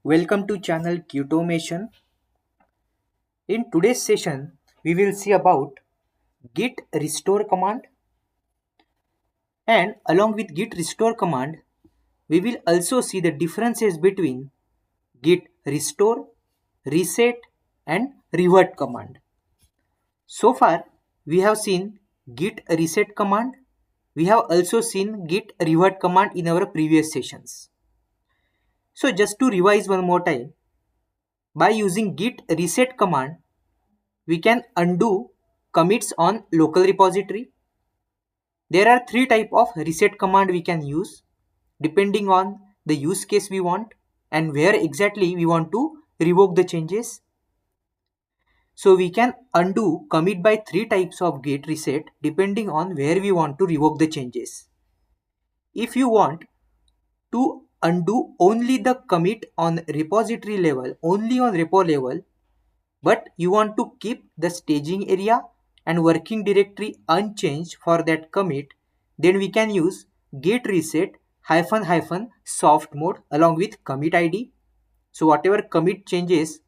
Welcome to channel Git Automation. In today's session, we will see about git restore command, and along with git restore command, we will also see the differences between git restore, reset and revert command. So far, we have seen git reset command. We have also seen git revert command in our previous sessions. So just to revise one more time, by using git reset command, we can undo commits on local repository. There are three types of reset command we can use depending on the use case we want and where exactly we want to revoke the changes. So we can undo commit by three types of git reset depending on where we want to revoke the changes. If you want to undo only the commit on repository level, only on repo level, but you want to keep the staging area and working directory unchanged for that commit, then we can use git reset -- soft mode along with commit id. So whatever commit changes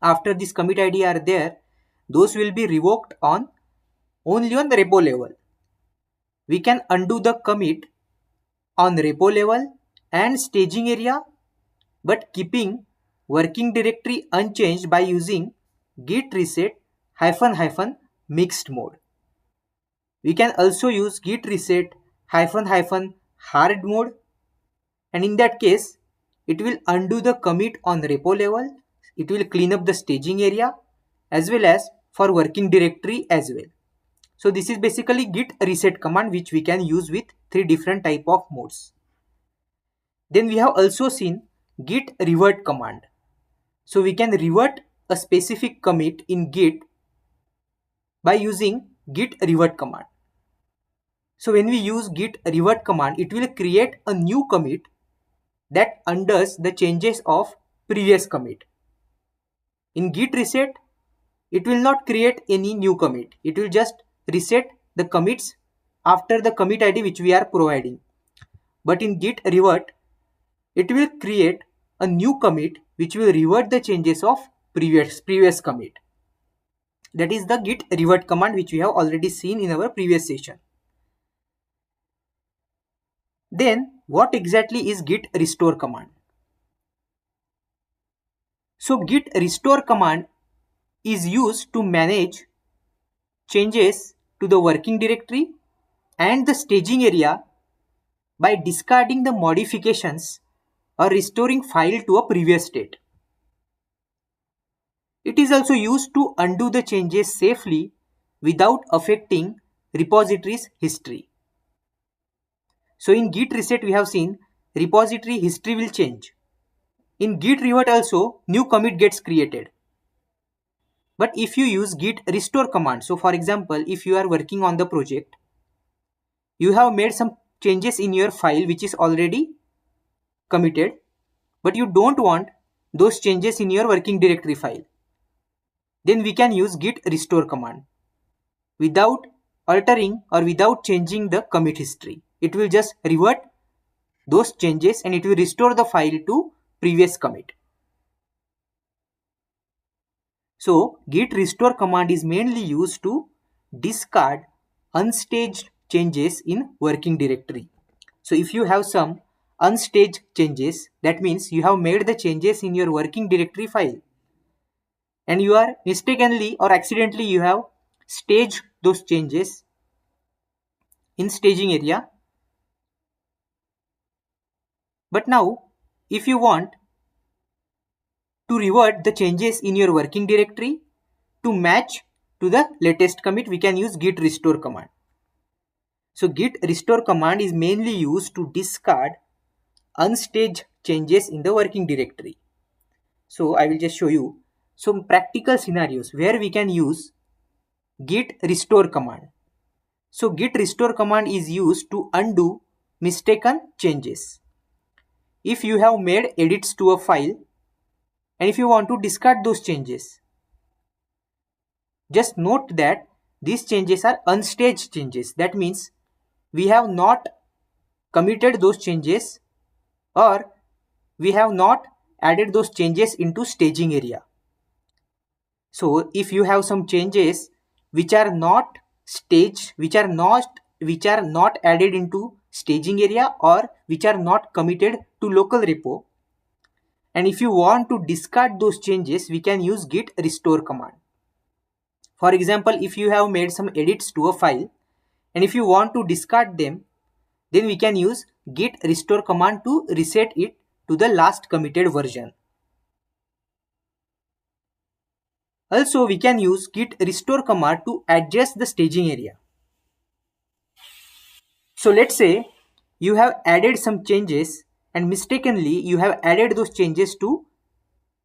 after this commit id are there, those will be revoked on only on the repo level. We can undo the commit on repo level and staging area, but keeping working directory unchanged by using git reset -- mixed mode. We can also use git reset -- hard mode, and in that case it will undo the commit on repo level, it will clean up the staging area as well as for working directory as well. So this is basically git reset command which we can use with three different type of modes. Then we have also seen git revert command. So we can revert a specific commit in git by using git revert command. So when we use git revert command, it will create a new commit that undoes the changes of previous commit. In git reset, it will not create any new commit. It will just reset the commits after the commit id which we are providing. But in git revert, it will create a new commit which will revert the changes of previous commit. That is the git revert command which we have already seen in our previous session. Then what exactly is git restore command? So git restore command is used to manage changes to the working directory and the staging area by discarding the modifications or restoring file to a previous state. It is also used to undo the changes safely without affecting repository's history. So in git reset we have seen repository history will change. In git revert also new commit gets created. But if you use git restore command, so for example if you are working on the project, you have made some changes in your file which is already committed, but you don't want those changes in your working directory file, then we can use git restore command without altering or without changing the commit history. It will just revert those changes and it will restore the file to previous commit. So git restore command is mainly used to discard unstaged changes in working directory. So if you have some unstaged changes, that means you have made the changes in your working directory file and you are mistakenly or accidentally you have staged those changes in staging area. But now if you want to revert the changes in your working directory to match to the latest commit, we can use git restore command. So git restore command is mainly used to discard unstaged changes in the working directory. So I will just show you some practical scenarios where we can use git restore command. So git restore command is used to undo mistaken changes. If you have made edits to a file and if you want to discard those changes, just note that these changes are unstaged changes. That means we have not committed those changes or we have not added those changes into staging area. So if you have some changes which are not which are not added into staging area, or which are not committed to local repo, and if you want to discard those changes, we can use git restore command. For example, if you have made some edits to a file and if you want to discard them, then we can use git restore command to reset it to the last committed version. Also, we can use git restore command to adjust the staging area. So let's say you have added some changes and mistakenly you have added those changes to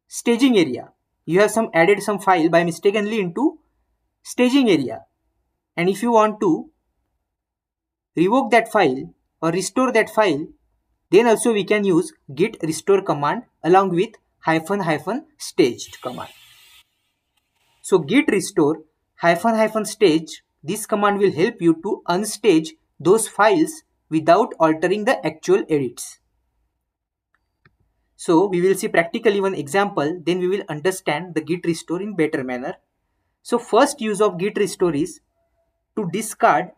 staging area. You have added some file by mistakenly into staging area, and if you want to revoke that file or restore that file, then also we can use git restore command along with --staged command. So git restore --stage, this command will help you to unstage those files without altering the actual edits. So we will see practically one example, then we will understand the git restore in better manner. So first use of git restore is to discard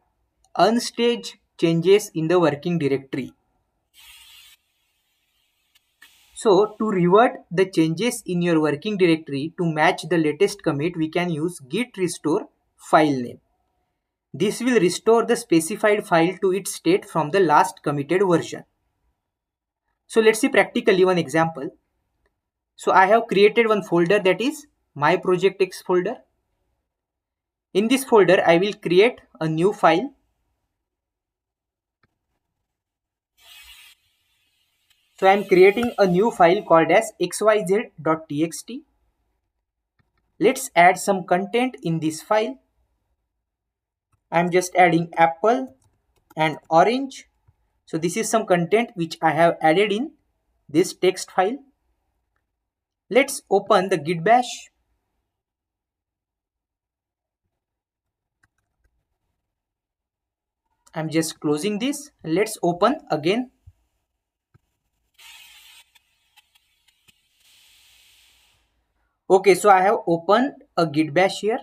unstaged changes in the working directory. So to revert the changes in your working directory to match the latest commit, we can use git restore file name. This will restore the specified file to its state from the last committed version. So let's see practically one example. So I have created one folder, that is my project X folder. In this folder, I will create a new file. So I am creating a new file called as xyz.txt. Let's add some content in this file. I am just adding apple and orange. So this is some content which I have added in this text file. Let's open the git bash. I'm just closing this. Let's open again. Okay, so I have opened a git bash here.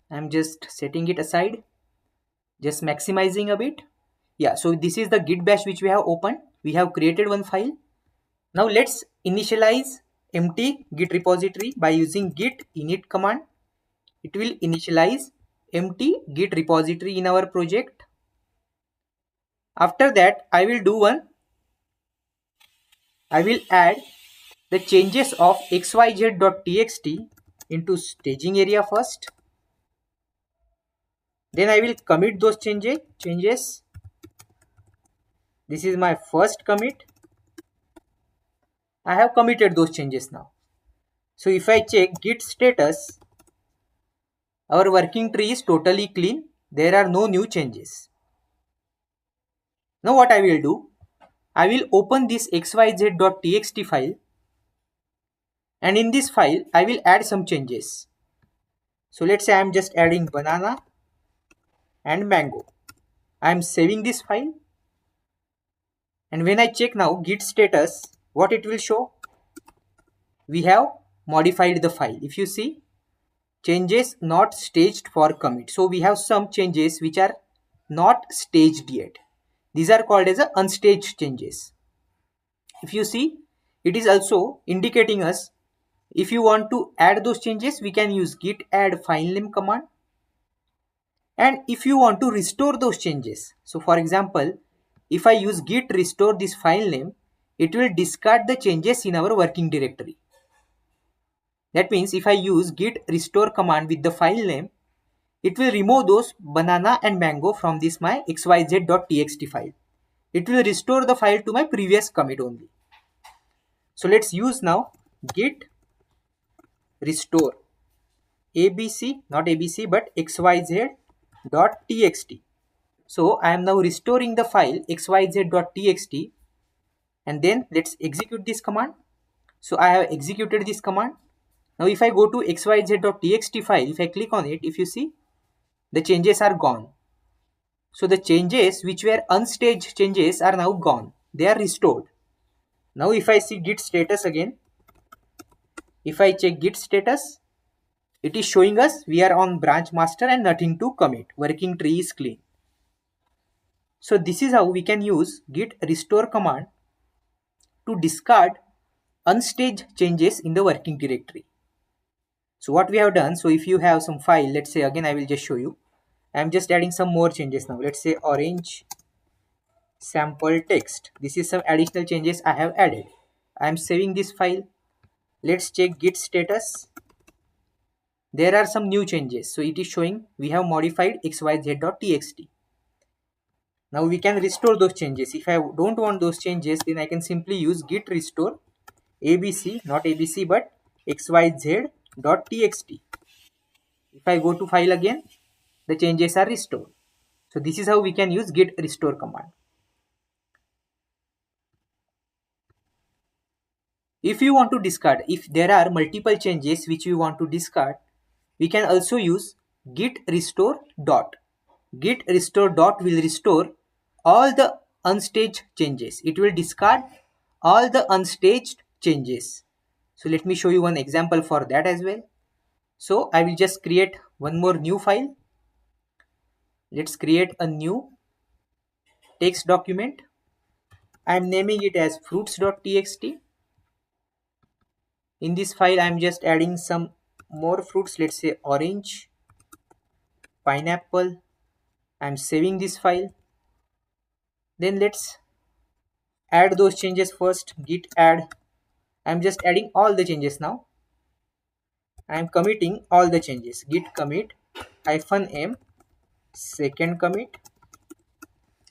I'm just setting it aside, just maximizing a bit. Yeah, so this is the git bash which we have opened. We have created one file. Now let's initialize empty git repository by using git init command. It will initialize empty git repository in our project. After that, I will add the changes of xyz.txt into staging area first. Then I will commit those changes. This is my first commit. I have committed those changes now. So if I check git status, our working tree is totally clean. There are no new changes. Now what I will do, I will open this xyz.txt file, and in this file I will add some changes. So let's say I am just adding banana and mango. I am saving this file, and when I check now git status, what it will show? We have modified the file. If you see, changes not staged for commit. So we have some changes which are not staged yet. These are called as unstaged changes. If you see, it is also indicating us, if you want to add those changes, we can use git add file name command. And if you want to restore those changes, so for example, if I use git restore this file name, it will discard the changes in our working directory. That means if I use git restore command with the file name, it will remove those banana and mango from this my xyz.txt file. It will restore the file to my previous commit only. So let's use now git restore abc, not abc but xyz.txt. So I am now restoring the file xyz.txt, and then let's execute this command. So I have executed this command. Now if I go to xyz.txt file, if I click on it, if you see, the changes are gone. So the changes which were unstaged changes are now gone. They are restored. Now if I see git status again, If I check git status, it is showing us we are on branch master and nothing to commit. Working tree is clean. So this is how we can use git restore command to discard unstaged changes in the working directory. So what we have done, so if you have some file, let's say again I will just show you. I'm just adding some more changes now. Let's say orange sample text. This is some additional changes I have added. I'm saving this file. Let's check git status. There are some new changes. So it is showing we have modified xyz.txt. Now we can restore those changes. If I don't want those changes, then I can simply use git restore abc, not abc but xyz.txt. If I go to file again, the changes are restored. So this is how we can use git restore command. If you want to discard, if there are multiple changes which we want to discard, we can also use git restore dot. Git restore dot will restore all the unstaged changes. It will discard all the unstaged changes. So let me show you one example for that as well. So I will just create one more new file. Let's create a new text document. I am naming it as fruits.txt. In this file, I am just adding some more fruits. Let's say orange, pineapple. I am saving this file. Then let's add those changes first. Git add. I am just adding all the changes now. I am committing all the changes. Git commit -m second commit.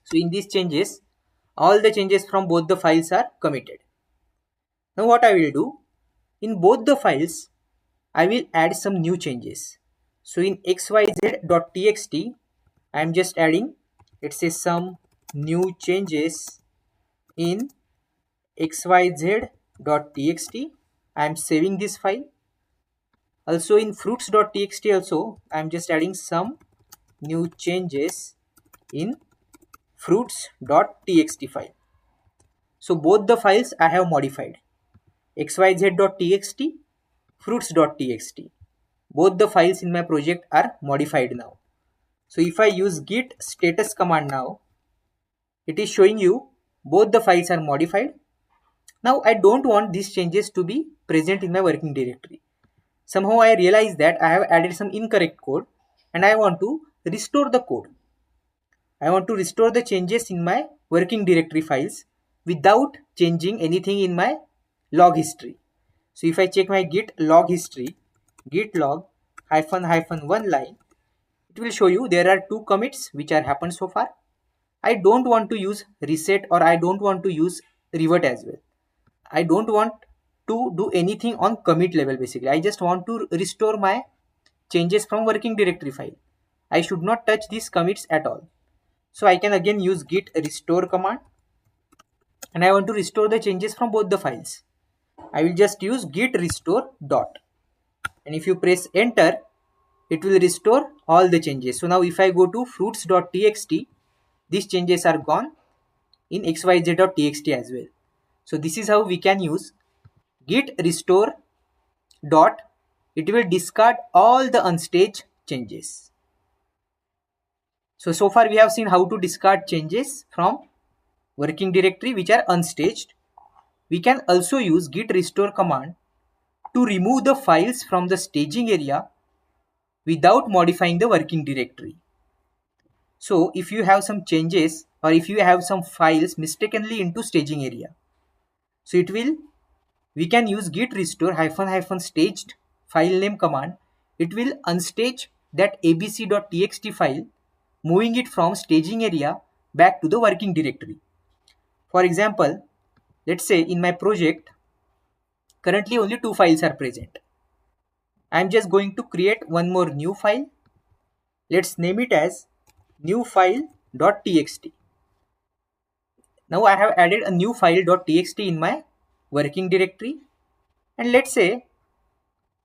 So in these changes, all the changes from both the files are committed. Now what I will do, in both the files, I will add some new changes. So in xyz.txt, I am just adding, let's say some new changes in xyz.txt. I am saving this file. Also in fruits.txt also, I am just adding some new changes in fruits.txt file. So both the files I have modified. xyz.txt, fruits.txt. Both the files in my project are modified now. So if I use git status command now, it is showing you both the files are modified. Now I don't want these changes to be present in my working directory. Somehow I realized that I have added some incorrect code and I want to restore the code. I want to restore the changes in my working directory files without changing anything in my log history. So if I check my git log history, git log -1 line, it will show you there are 2 commits which are happened so far. I don't want to use reset or I don't want to use revert as well. I don't want to do anything on commit level basically. I just want to restore my changes from working directory file. I should not touch these commits at all. So I can again use git restore command and I want to restore the changes from both the files. I will just use git restore dot. And if you press enter, it will restore all the changes. So now if I go to fruits.txt, these changes are gone in xyz.txt as well. So this is how we can use git restore dot. It will discard all the unstaged changes. So far we have seen how to discard changes from working directory which are unstaged. We can also use git restore command to remove the files from the staging area without modifying the working directory. So if you have some changes or if you have some files mistakenly into staging area, so we can use git restore -- staged file name command. It will unstage that abc.txt file, moving it from staging area back to the working directory. For example, let's say in my project, currently only 2 files are present. I'm just going to create one more new file. Let's name it as new file.txt. Now I have added a new file.txt in my working directory. And let's say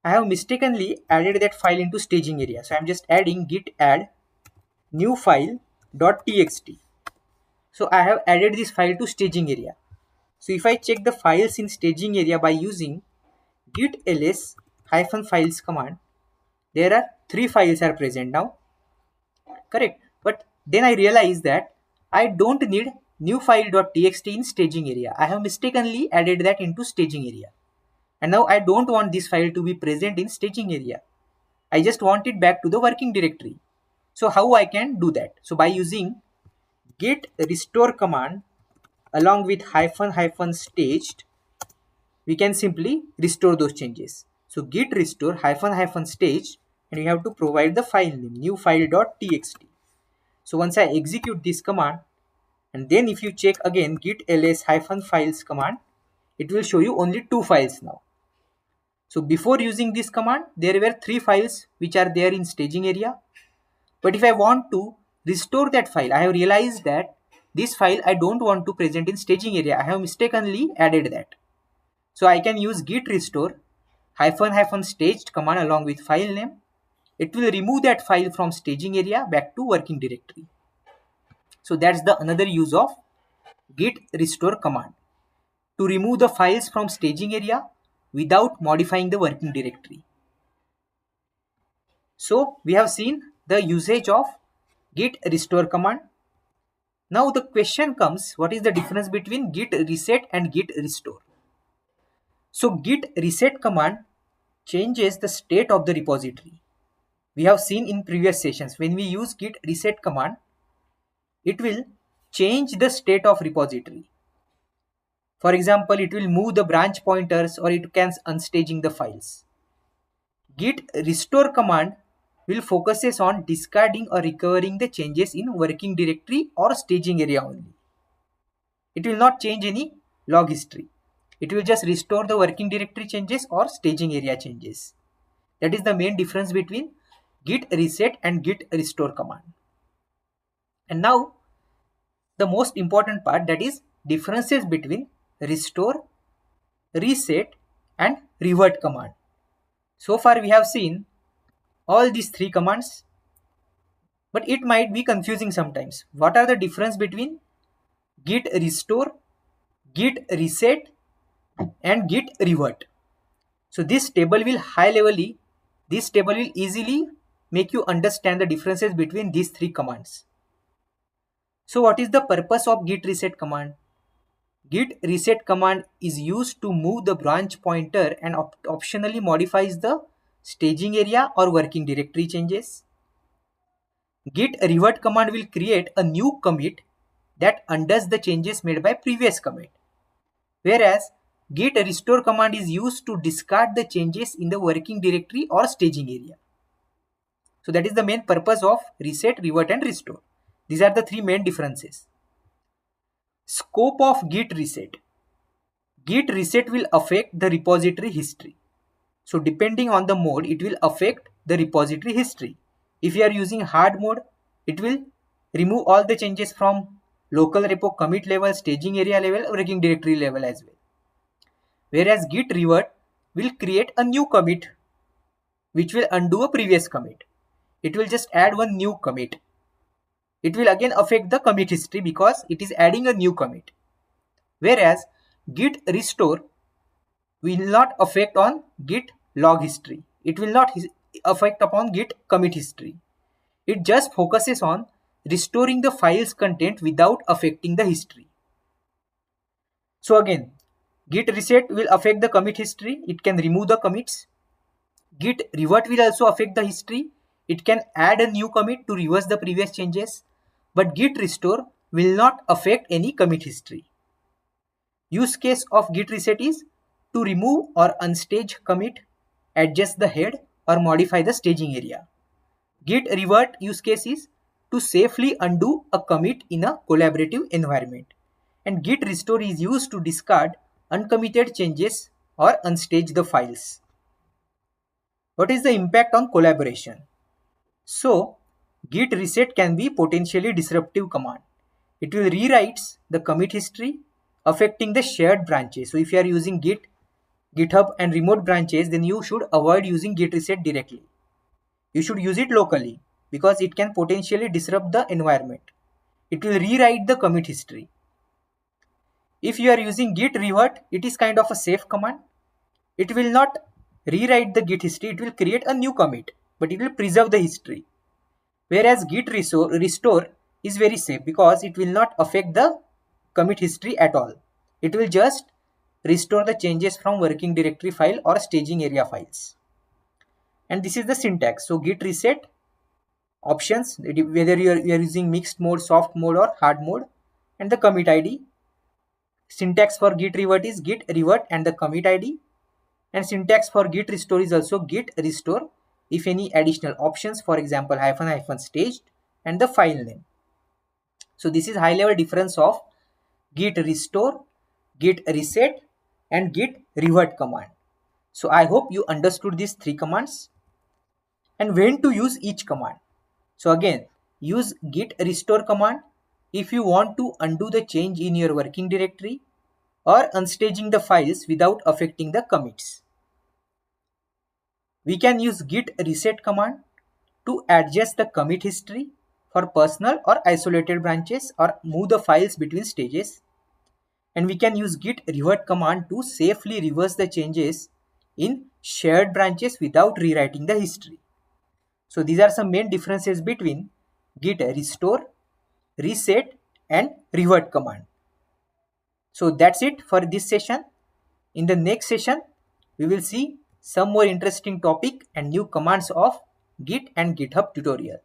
I have mistakenly added that file into staging area. So I'm just adding git add new file.txt. So I have added this file to staging area. So if I check the files in staging area by using git ls hyphen files command, there are 3 files are present now, correct? But then I realized that I don't need new file.txt in staging area. I have mistakenly added that into staging area. And now I don't want this file to be present in staging area. I just want it back to the working directory. So how I can do that? So by using git restore command along with hyphen hyphen staged, we can simply restore those changes. So git restore hyphen hyphen staged, and we have to provide the file name new file.txt. So once I execute this command, and then if you check again git ls hyphen files command, it will show you only 2 files now. So before using this command, there were 3 files which are there in staging area. But if I want to restore that file, I have realized that this file I don't want to present in staging area. I have mistakenly added that. So I can use git restore hyphen hyphen staged command along with file name. It will remove that file from staging area back to working directory. So that's the another use of git restore command, to remove the files from staging area without modifying the working directory. So we have seen the usage of git restore command. Now the question comes, what is the difference between git reset and git restore? So git reset command changes the state of the repository. We have seen in previous sessions, when we use git reset command, it will change the state of repository. For example, it will move the branch pointers or it can unstaging the files. Git restore command will focuses on discarding or recovering the changes in working directory or staging area only. It will not change any log history. It will just restore the working directory changes or staging area changes. That is the main difference between git reset and git restore command. And now the most important part, that is differences between restore, reset and revert command. So far we have seen all these 3 commands, but it might be confusing sometimes. What are the difference between git restore, git reset and git revert? So this table will easily make you understand the differences between these 3 commands. So what is the purpose of git reset command? Git reset command is used to move the branch pointer and optionally modifies the staging area or working directory changes. Git revert command will create a new commit that undoes the changes made by previous commit. Whereas git restore command is used to discard the changes in the working directory or staging area. So that is the main purpose of reset, revert and restore. These are the 3 main differences. Scope of git reset. Git reset will affect the repository history. So depending on the mode, it will affect the repository history. If you are using hard mode, it will remove all the changes from local repo commit level, staging area level, working directory level as well. Whereas git revert will create a new commit which will undo a previous commit. It will just add one new commit. It will again affect the commit history because it is adding a new commit. Whereas git restore will not affect on git log history. It will not affect upon git commit history. It just focuses on restoring the file's content without affecting the history. So again, git reset will affect the commit history. It can remove the commits. Git revert will also affect the history. It can add a new commit to reverse the previous changes. But git restore will not affect any commit history. Use case of git reset is to remove or unstage commit, adjust the head or modify the staging area. Git revert use case is to safely undo a commit in a collaborative environment. And git restore is used to discard uncommitted changes or unstage the files. What is the impact on collaboration? So git reset can be potentially disruptive command. It will rewrite the commit history affecting the shared branches. So if you are using Git, GitHub and remote branches, then you should avoid using git reset directly. You should use it locally because it can potentially disrupt the environment. It will rewrite the commit history. If you are using git revert, it is kind of a safe command. it will not rewrite the Git history, it will create a new commit, but it will preserve the history. Whereas Git restore is very safe because it will not affect the commit history at all. It will just restore the changes from working directory file or staging area files. And this is the syntax. So Git reset options, whether you are using mixed mode, soft mode or hard mode, and the commit ID. Syntax for Git revert is Git revert and the commit ID. And syntax for Git restore is also Git restore if any additional options, for example -- staged and the file name. So this is high level difference of Git restore, Git reset and Git revert command. So I hope you understood these three commands and when to use each command. So again, use Git restore command if you want to undo the change in your working directory or unstaging the files without affecting the commits. We can use Git reset command to adjust the commit history for personal or isolated branches or move the files between stages. And we can use Git revert command to safely reverse the changes in shared branches without rewriting the history. So these are some main differences between Git restore, reset and revert command. So that's it for this session. In the next session, we will see some more interesting topic and new commands of Git and GitHub tutorial.